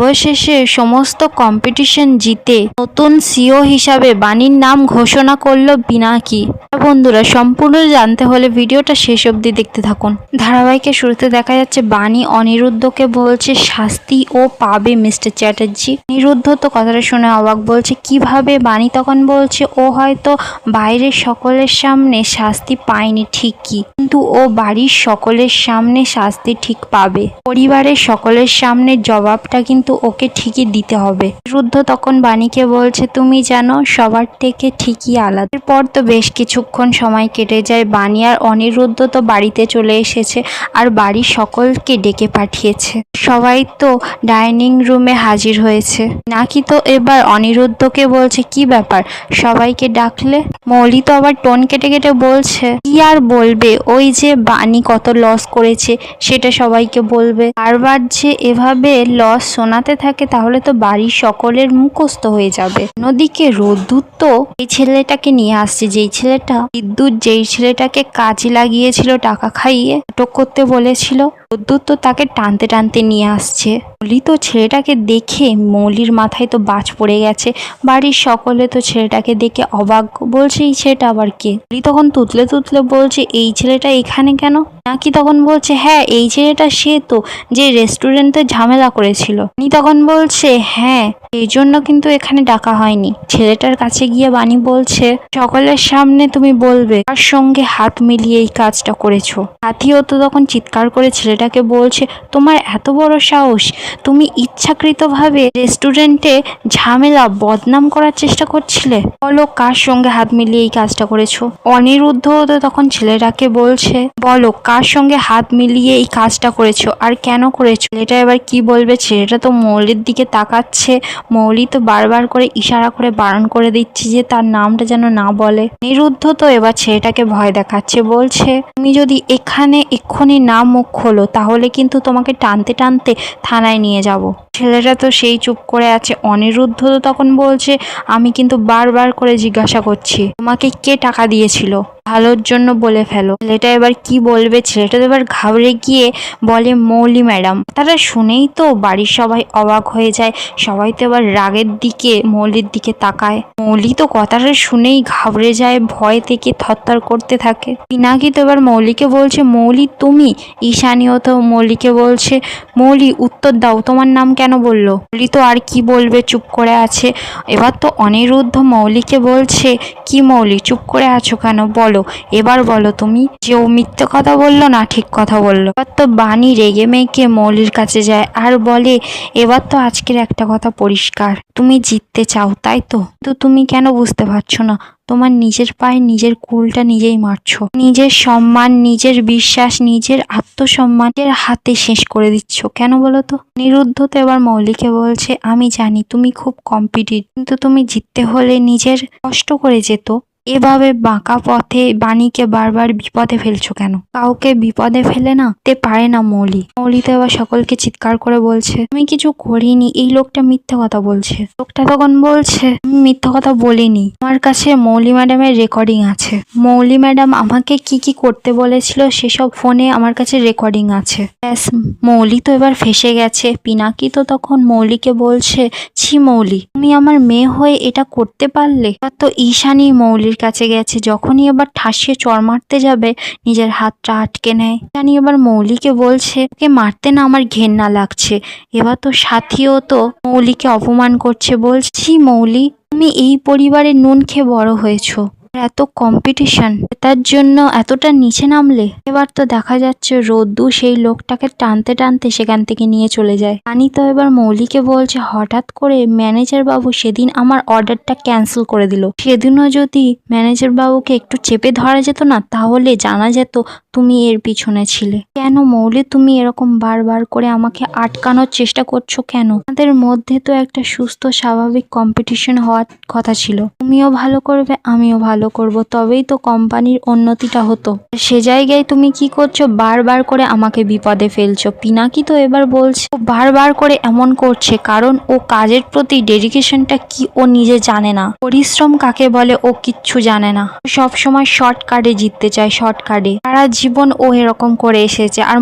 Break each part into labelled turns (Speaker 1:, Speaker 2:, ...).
Speaker 1: অবশেষে সমস্ত কম্পিটিশন জিতে নতুন সিও হিসাবে বাণীর নাম ঘোষণা করলো পিনাকি। বন্ধুরা, সম্পূর্ণ জানতে হলে ভিডিওটা শেষ অবধি দেখতে থাকুন। ধারাবাহিকের শুরুতে দেখা যাচ্ছে বাণী অনিরুদ্ধকে বলছে শাস্তি ও পাবে মিস্টার চ্যাটার্জি। অনিরুদ্ধ তো কথাটা শুনে অবাক, বলছে কিভাবে? বাণী তখন বলছে ও হয়তো বাইরের সকলের সামনে শাস্তি পায়নি ঠিকই, কিন্তু ও বাড়ির সকলের সামনে শাস্তি ঠিক পাবে। পরিবারের সকলের সামনে জবাবটা কিন্তু ওকে ঠিকই দিতে হবে। অনিরুদ্ধ তখন বাণীকে বলছে তুমি জানো সবার থেকে ঠিকই আলাদা। এরপর তো বেশ কিছুক্ষণ সময় কেটে যায়। বাণী আর অনিরুদ্ধ তো বাড়িতে চলে এসেছে আর বাড়ির সকলকে ডেকে পাঠিয়েছে। সবাই তো ডাইনিং রুমে হাজির হয়েছে। নাকি তো এবার অনিরুদ্ধকে বলছে কি ব্যাপার সবাইকে ডাকলে? মৌলি তো আবার টোন কেটে কেটে বলছে কি আর বলবে, ওই যে বাণী কত লস করেছে সেটা সবাইকে বলবে। বারবার যে এভাবে লস শোনাতে থাকে তাহলে তো বাড়ির সকলের মুখস্থ হয়ে যাবে। অন্যদিকে রোদ্দুর তো এই ছেলেটাকে নিয়ে আসছে, যেই ছেলেটা বিদ্যুৎ যেই ছেলেটাকে কাজে লাগিয়েছিল টাকা খাইয়ে আটক করতে বলেছিল, রোদ্দুর তো তাকে টানতে টানতে নিয়ে আসছে। মৌলি তো ছেলেটাকে দেখে মৌলির মাথায় তো বাজ পড়ে গেছে। বাড়ির সকলে তো ছেলেটাকে দেখে অবাক, বলছে এই ছেলেটা আবার কে? মৌলি তখন তুতলে তুতলে বলছে এই ছেলেটা এখানে কেন? নাকি তখন বলছে হ্যাঁ এই ছেলেটা সে তো যে রেস্টুরেন্টে ঝামেলা করেছিল। বাণী তখন বলছে হ্যাঁ এই জন্য কিন্তু এখানে ডাকা হয়নি। ছেলেটার কাছে গিয়ে বাণী বলছে সকলের সামনে তুমি বলবে তার সঙ্গে হাত মিলিয়ে এই কাজটা করেছো। হাতিও তো তখন চিৎকার করে ছেলেটাকে বলছে তোমার এত বড় সাহস, তুমি ইচ্ছাকৃতভাবে রেস্টুরেন্টে ঝামেলা বদনাম করার চেষ্টা করছিলে? বলো কার সঙ্গে হাত মিলিয়ে এই কাজটা করেছো? অনিরুদ্ধ তো তখন ছেলেটাকে বলছে বলো কার সঙ্গে হাত মিলিয়ে এই কাজটা করেছো আর কেন করেছো? ছেলেটা এবার কি বলবে? ছেলেটা তো মৌলির দিকে তাকাচ্ছে। মৌলি তো বারবার করে ইশারা করে বারণ করে দিচ্ছে যে তার নামটা যেন না বলে। অনিরুদ্ধ তো এবার ছেলেটাকে ভয় দেখাচ্ছে, বলছে তুমি যদি এখানে এক্ষুনি না মুখ খোলো তাহলে কিন্তু তোমাকে টানতে টানতে থানায় নিয়ে যাব। ছেলেটা তো সেই চুপ করে আছে। অনিরুদ্ধ তো তখন বলছে আমি কিন্তু বারবার করে জিজ্ঞাসা করছি তোমাকে কে টাকা দিয়েছিল, ভালোর জন্য বলে ফেলো। ছেলেটা এবার কি বলবে? ছেলেটা তো এবার ঘাবড়ে গিয়ে বলে মৌলি ম্যাডাম। তারা শুনেই তো বাড়ির সবাই অবাক হয়ে যায়। সবাই তো এবার রাগের দিকে মৌলির দিকে তাকায়। মৌলি তো কথাটা শুনেই ঘাবড়ে যায়, ভয় থেকে থরথর করতে থাকে। পিনাকি তো এবার মৌলিকে বলছে মৌলি তুমি? ঈশানীও তো মৌলিকে বলছে মৌলি উত্তর দাও তোমার নাম কেন বললো? মৌলি তো আর কি বলবে, চুপ করে আছে। এবার তো অনিরুদ্ধ মৌলিকে বলছে কি মৌলি চুপ করে আছো কেন, বলো এবার বলো তুমি যে ও মিথ্যে কথা বললো না ঠিক কথা বললো। এবার তো বাণী রেগে মেগে মৌলির কাছে যায় আর বলে এবার তো আজকের একটা কথা পরিষ্কার, তুমি জিততে চাও তাই তো, কিন্তু তুমি কেন বুঝতে পারছো না তোমার নিজের পায়ে নিজের কুলটা নিজেই মারছো। নিজের সম্মান, নিজের বিশ্বাস, নিজের আত্মসম্মানের হাতে শেষ করে দিচ্ছ কেন বলো তো? অনিরুদ্ধ তো এবার মৌলিকে বলছে আমি জানি তুমি খুব কম্পিটিটিভ, কিন্তু তুমি জিততে হলে নিজের কষ্ট করে যেত। এভাবে বাঁকা পথে বাণীকে বারবার বিপদে ফেলছো কেন? কাউকে বিপদে ফেলে না তে পারে না মৌলি। মৌলি তো এবার সকলকে চিৎকার করে বলছে আমি কিছু করিনি, এই লোকটা মিথ্যে কথা বলছে। লোকটা তখন বলছে আমি মিথ্যে কথা বলিনি, আমার কাছে মৌলি ম্যাডামের রেকর্ডিং আছে। মৌলি ম্যাডাম আমাকে কি কি করতে বলেছিল সেসব ফোনে আমার কাছে রেকর্ডিং আছে। ব্যাস, মৌলি তো এবার ফেসে গেছে। পিনাকি তো তখন মৌলিকে বলছে ছি মৌলি তুমি আমার মেয়ে হয়ে এটা করতে পারলে? তো ঈশানী মৌলির কাছে গেছে, যখনই এবার ঠাসিয়ে চড় মারতে যাবে নিজের হাতটা আটকে নেয়। ঈশানী এবার মৌলিকে বলছে ওকে মারতে না আমার ঘেন্না লাগছে। এবার তো সাথীও তো মৌলিকে অপমান করছে, বলছি মৌলি তুমি এই পরিবারের নুন খেয়ে বড় হয়েছো, এত কম্পিটিশন তার জন্য এতটা নিচে নামলে। এবার তো দেখা যাচ্ছে রোদ্দু সেই লোকটাকে টানতে টানতে সেখান থেকে নিয়ে চলে যায়। রানী তো এবার মৌলিকে বলছে হঠাৎ করে ম্যানেজার বাবু সেদিন আমার অর্ডারটা ক্যান্সেল করে দিল। সেদিনও যদি ম্যানেজার বাবুকে একটু চেপে ধরা যেত না তাহলে জানা যেত তুমি এর পিছনে ছিলে। কেন মৌলি তুমি এরকম বারবার করে আমাকে আটকানোর চেষ্টা করছো কেন? আমাদের মধ্যে তো একটা সুস্থ স্বাভাবিক কম্পিটিশন হওয়ার কথা ছিল, তুমিও ভালো করবে আমিও ভালো ভালো করব, তবেই তো কোম্পানির উন্নতিটা হতো। সে জায়গায় তুমি কি করছো, বারবার করে আমাকে বিপদে ফেলছো। পিনাকি তো এবার বলছে ও বারবার করে এমন করছে কারণ ও কাজের প্রতি ডেডিকেশনটা কি ও নিজে জানে না, পরিশ্রম কাকে বলে ও কিচ্ছু জানে না। সব সময় শর্টকাটে জিততে চায়, শর্টকাটে। সারা জীবন ও এরকম করে এসেছে। আর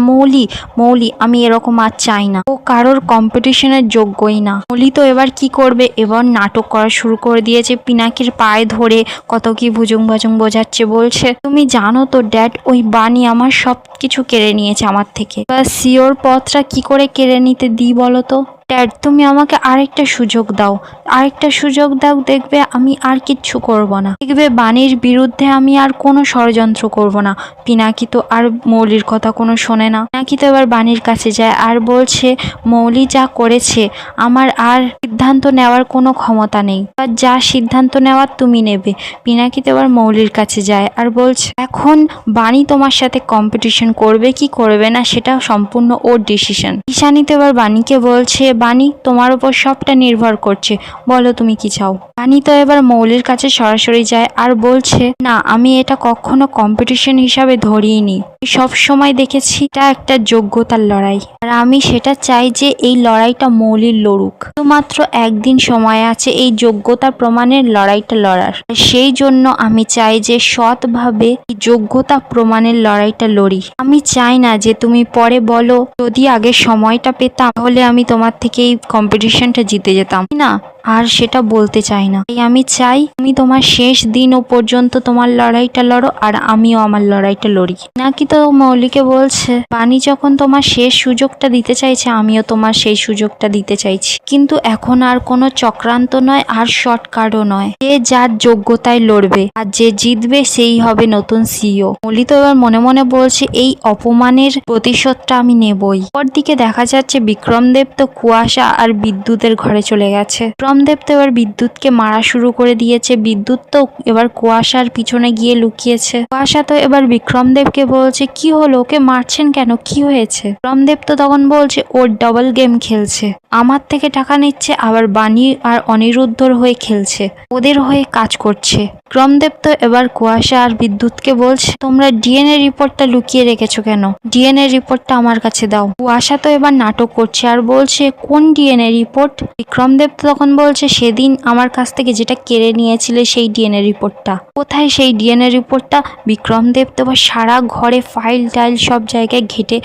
Speaker 1: মৌলি আমি এরকম আর চাই না, ও কারোর কম্পিটিশনের যোগ্যই না। মৌলি তো এবার কি করবে, এবার নাটক করা শুরু করে দিয়েছে। পিনাকির পায়ে ধরে কত কি ভুজুং ভাজুং বোঝাচ্ছে, বলছে তুমি জানো তো ড্যাড, ওই বানি আমার সব কিছু কেড়ে নিয়েছে আমার থেকে। সিওর পথটা কি করে কেড়ে নিতে দিই বলো তো। ড্যাড তুমি আমাকে আরেকটা সুযোগ দাও, দেখবে আমি আর কিচ্ছু করব না, দেখবে বাণীর বিরুদ্ধে আমি আর কোনো ষড়যন্ত্র করব না। পিনাকি তো আর মৌলির কথা কোনো শোনে না। পিনাকি তো এবার বাণীর কাছে যায় আর বলছে মৌলি যা করেছে আমার আর সিদ্ধান্ত নেওয়ার কোনো ক্ষমতা নেই, আর যা সিদ্ধান্ত নেওয়ার তুমি নেবে। পিনাকি তো এবার মৌলির কাছে যায় আর বলছে এখন বাণী তোমার সাথে কম্পিটিশন করবে কি করবে না সেটা সম্পূর্ণ ওর ডিসিশন। ঈশানী তো এবার বাণীকে বলছে বাণী তোমার উপর সবটা নির্ভর করছে, বলো তুমি কি চাও। বাণী তো এবার মৌলির কাছে সরাসরি যায় আর বলছে না, আমি এটা কখনো কম্পিটিশন হিসাবে ধরিনি, সব সময় দেখেছি এটা একটা যোগ্যতার লড়াই, আর আমি সেটা চাই যে এই লড়াইটা মৌলির লড়ুক। শুধুমাত্র একদিন সময় আছে এই যোগ্যতার প্রমাণের লড়াইটা লড়ার, সেই জন্য আমি চাই যে সৎভাবে এই যোগ্যতা প্রমাণের লড়াইটা লড়ি। আমি চাই না যে তুমি পরে বলো যদি আগে সময়টা পেতাম তাহলে আমি তোমার থেকে এই কম্পিটিশনটা জিতে যেতাম না, আর সেটা বলতে চাই না। তাই আমি চাই তুমি তোমার শেষ দিনও পর্যন্ত তোমার লড়াইটা লড়ো আর আমিও আমার লড়াইটা লড়ি। নাকি তো মৌলিকে বলছে বাণী যখন তোমার শেষ সুযোগটা দিতে চাইছে আমিও তোমার সেই সুযোগটা দিতে চাইছি, কিন্তু এখন আর কোনো চক্রান্ত নয় আর শর্টকাটও নয়, যে যার যোগ্যতায় লড়বে আর যে জিতবে সেই হবে নতুন সিইও। মৌলি তো এবার মনে মনে বলছে এই অপমানের প্রতিশোধটা আমি নেবই। পরদিকে দেখা যাচ্ছে বিক্রমদেব তো কুয়াশা আর বিদ্যুতের ঘরে চলে গেছে। বিক্রমদেব তো এবার বিদ্যুৎকে মারা শুরু করে দিয়েছে। বিদ্যুৎ তো এবার কুয়াশার পিছনে গিয়ে লুকিয়েছে। কুয়াশা তো এবার বিক্রমদেবকে বলছে কি হলো, ওকে মারছেন কেন, কি হয়েছে। বিক্রমদেব তো তখন বলছে ওর ডবল গেম খেলছে, আমার থেকে টাকা নিচ্ছে আবার বাণী আর অনিরুদ্ধর হয়ে খেলছে, ওদের হয়ে কাজ করছে। বিক্রমদেব তো এবার কুয়াশা আর বিদ্যুৎকে বলছে তোমরা ডিএনএ রিপোর্টটা লুকিয়ে রেখেছো কেন, ডিএনএ রিপোর্টটা আমার কাছে দাও। কুয়াশা তো এবার নাটক করছে আর বলছে কোন ডিএনএ রিপোর্ট। বিক্রমদেব তো তখন বলছে সেদিন আমার কাছ থেকে যেটা কেড়ে নিয়েছিলে সেই ডিএনএ রিপোর্টটা কোথায়, সেই ডিএনএ রিপোর্টটা। বিক্রমদেব তো এবার সারা ঘরে ফাইল টাইল সব জায়গায় ঘেটে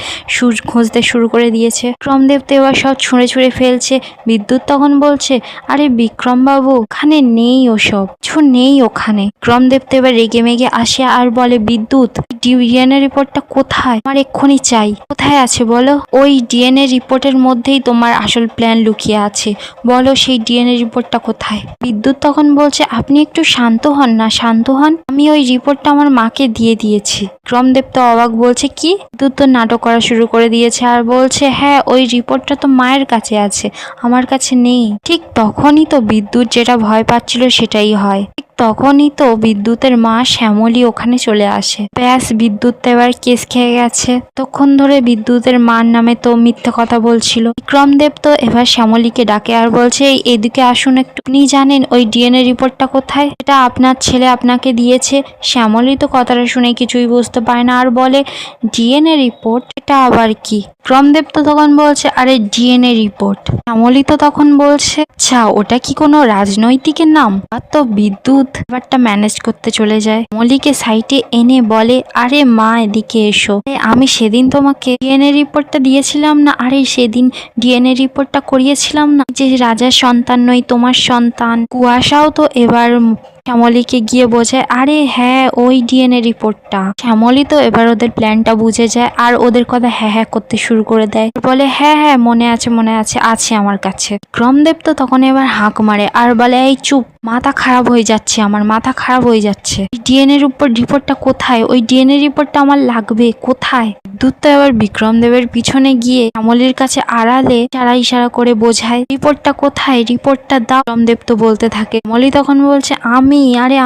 Speaker 1: খুঁজতে শুরু করে দিয়েছে। বিক্রমদেব তো এবার সব ছুঁড়ে ফেলছে। বিদ্যুৎ তখন বলছে আরে বিক্রমবাবু ওখানে নেই, ওসব কিছু নেই ওখানে। বিক্রমদেব তো এবার রেগে মেগে আসে আর বলে বিদ্যুৎ ডিএনএ রিপোর্টটা কোথায়, আমার এক্ষুনি চাই, কোথায় আছে বলো। ওই ডিএনএ রিপোর্টের মধ্যেই তোমার আসল প্ল্যান লুকিয়ে আছে, বলো সেই ডিএনএ রিপোর্টটা কোথায়। বিদ্যুৎ তখন বলছে আপনি একটু শান্ত হন না, শান্ত হন, আমি ওই রিপোর্টটা আমার মাকে দিয়ে দিয়েছি। বিক্রমদেব তো অবাক, বলছে কি। বিদ্যুৎ তো নাটক করা শুরু করে দিয়েছে আর বলছে হ্যাঁ ওই রিপোর্টটা তো মায়ের কাছে আছে, আমার কাছে নেই। ঠিক তখনই তো বিদ্যুৎ যেটা ভয় পাচ্ছিল সেটাই হয়। তখনই তো বিদ্যুতের মা শ্যামলী ওখানে চলে আসে। ব্যাস বিদ্যুৎ তো এবার কেস খেয়ে গেছে। তখন ধরে বিদ্যুতের মার নামে তো মিথ্যে কথা বলছিল। বিক্রমদেব তো এবার শ্যামলীকে ডাকে আর বলছে এদিকে আসুন একটু, আপনি জানেন ওই ডিএনএ রিপোর্টটা কোথায়, এটা আপনার ছেলে আপনাকে দিয়েছে। শ্যামলী তো কথাটা শুনে কিছুই বুঝতে পারে না আর বলে ডিএনএ রিপোর্ট, এটা আবার কি। বিক্রমদেব তো তখন বলছে আরে ডিএনএ রিপোর্ট। শ্যামলী তো তখন বলছে আচ্ছা ওটা কি কোনো রাজনৈতিকের নাম। আর তো বিদ্যুৎ ব্যাপারটা ম্যানেজ করতে চলে যায়। মৌলিকে সাইটে এনে বলে আরে মা এদিকে এসো, আমি সেদিন তোমাকে ডিএনএ রিপোর্টটা দিয়েছিলাম না, আরে সেদিন ডিএনএ রিপোর্টটা করিয়েছিলাম না, যে রাজার সন্তান নই তোমার সন্তান। কুয়াশাও তো এবার শ্যামলীকে গিয়ে বোঝায় আরে হ্যাঁ ওই ডিএনএ রিপোর্টটা। শ্যামলী তো এবার ওদের প্ল্যানটা বুঝে যায় আর ওদের কথা হ্যাঁ করতে শুরু করে দেয়, বলে হ্যাঁ মনে আছে আছে আমার কাছে। বিক্রমদেব তো তখন এবার হাঁক মারে আর বলে এই চুপ, মাথা খারাপ হয়ে যাচ্ছে, আমার মাথা খারাপ হয়ে যাচ্ছে, ডিএনএ রিপোর্টটা কোথায়, ওই ডিএনএ রিপোর্টটা আমার লাগবে, কোথায়। বিদ্যুৎ তো এবার বিক্রমদেবের পিছনে গিয়ে শ্যামলীর কাছে আড়ালে ইশারা করে বোঝায় রিপোর্টটা কোথায়, রিপোর্টটা দাও। বিক্রমদেব তো বলতে থাকে। শ্যামলী তখন বলছে আমি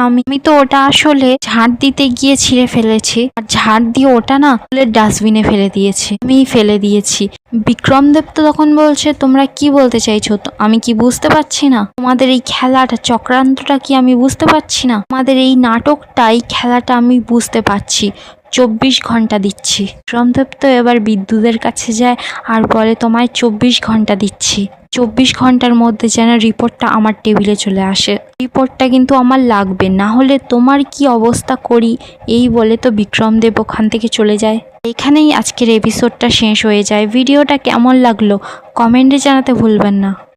Speaker 1: আমি তো ওটা আসলে ঝাড় দিতে গিয়ে ছিঁড়ে ফেলেছি, আর ঝাড় দিয়ে ওটা না ডাস্টবিনে ফেলে দিয়েছি, আমি ফেলে দিয়েছি। বিক্রমদেব তো তখন বলছে, তোমরা কি বলতে চাইছো? তো আমি কি বুঝতে পারছি না? তোমাদের এই খেলাটা, চক্রান্তটা কি আমি বুঝতে পারছি না? আমাদের এই নাটকটা, এই খেলাটা আমি বুঝতে পারছি। 24 ঘন্টা দিচ্ছি। বিক্রমদেব তো এবার বিদ্যুতের কাছে যায় আর বলে, তোমায় 24 ঘন্টা দিচ্ছি। 24 ঘন্টার মধ্যে যেন রিপোর্টটা আমার টেবিলে চলে আসে। রিপোর্টটা কিন্তু আমার লাগবে, না হলে তোমার কি অবস্থা করি। এই বলে তো বিক্রমদেব ওখান থেকে চলে যায়। এখানেই আজকের এপিসোডটা শেষ হয়ে যায়। ভিডিওটা কেমন লাগলো কমেন্টে জানাতে ভুলবেন না।